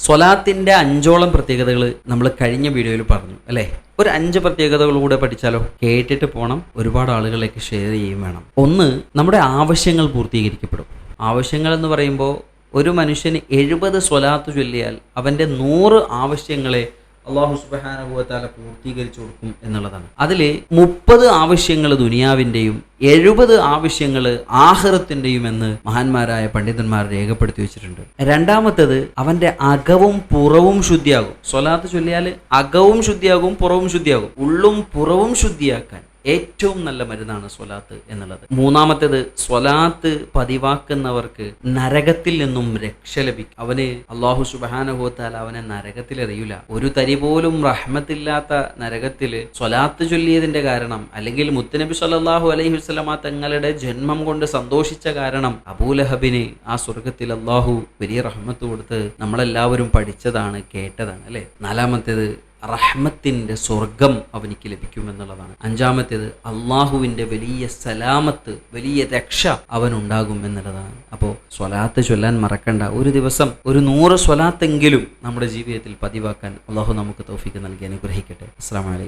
സ്വലാത്തിൻ്റെ 5ഓളം പ്രത്യേകതകൾ നമ്മൾ കഴിഞ്ഞ വീഡിയോയിൽ പറഞ്ഞു അല്ലേ? ഒരു 5 പ്രത്യേകതകളൂടെ പഠിച്ചാലോ? കേട്ടിട്ട് പോകണം, ഒരുപാട് ആളുകളിലേക്ക് ഷെയർ ചെയ്യുകയും വേണം. ഒന്ന്, നമ്മുടെ ആവശ്യങ്ങൾ പൂർത്തീകരിക്കപ്പെടും. ആവശ്യങ്ങൾ എന്ന് പറയുമ്പോൾ ഒരു മനുഷ്യന് 70 സ്വലാത്ത് ചൊല്ലിയാൽ അവൻ്റെ 100 ആവശ്യങ്ങളെ അള്ളാഹു സുബ്ഹാനഹു വ തആല പൂർത്തീകരിച്ചു കൊടുക്കും എന്നുള്ളതാണ്. അതിൽ 30 ആവശ്യങ്ങൾ ദുനിയാവിൻ്റെയും 70 ആവശ്യങ്ങൾ ആഖിറത്തിൻ്റെയും എന്ന് മഹാന്മാരായ പണ്ഡിതന്മാർ രേഖപ്പെടുത്തി വെച്ചിട്ടുണ്ട്. രണ്ടാമത്തേത്, അവൻ്റെ അകവും പുറവും ശുദ്ധിയാകും. സ്വലാത്ത് ചൊല്ലിയാൽ അകവും ശുദ്ധിയാകും, പുറവും ശുദ്ധിയാകും. ഉള്ളും പുറവും ശുദ്ധിയാക്കാൻ ഏറ്റവും നല്ല മരുന്നാണ് സ്വലാത്ത് എന്നുള്ളത്. മൂന്നാമത്തേത്, സ്വലാത്ത് പതിവാക്കുന്നവർക്ക് നരകത്തിൽ നിന്നും രക്ഷ ലഭിക്കും. അവന് അള്ളാഹു സുബ്ഹാനഹു വ തആല അവനെ നരകത്തിൽ എറിയൂല. ഒരു തരി പോലും റഹ്മത്തില്ലാത്ത നരകത്തിൽ സ്വലാത്ത് ചൊല്ലിയതിന്റെ കാരണം, അല്ലെങ്കിൽ മുത്തുനബി സ്വല്ലല്ലാഹു അലൈഹി വസല്ലമ തങ്ങളുടെ ജന്മം കൊണ്ട് സന്തോഷിച്ച കാരണം അബൂലഹബിന് ആ സ്വർഗത്തിൽ അള്ളാഹു വലിയ റഹ്മത്ത് കൊടുത്ത് നമ്മളെല്ലാവരും പഠിച്ചതാണ്, കേട്ടതാണ് അല്ലേ? നാലാമത്തേത്, റഹ്മത്തിൻ്റെ സ്വർഗം അവനിക്ക് ലഭിക്കുമെന്നുള്ളതാണ്. അഞ്ചാമത്തേത്, അള്ളാഹുവിൻ്റെ വലിയ സലാമത്ത്, വലിയ രക്ഷ അവനുണ്ടാകും എന്നുള്ളതാണ്. അപ്പോൾ സ്വലാത്ത് ചൊല്ലാൻ മറക്കണ്ട. ഒരു ദിവസം ഒരു 100 സ്വലാത്തെങ്കിലും നമ്മുടെ ജീവിതത്തിൽ പതിവാക്കാൻ അള്ളാഹു നമുക്ക് തൗഫീഖ് നൽകി അനുഗ്രഹിക്കട്ടെ. അസ്സലാമു അലൈക്കും.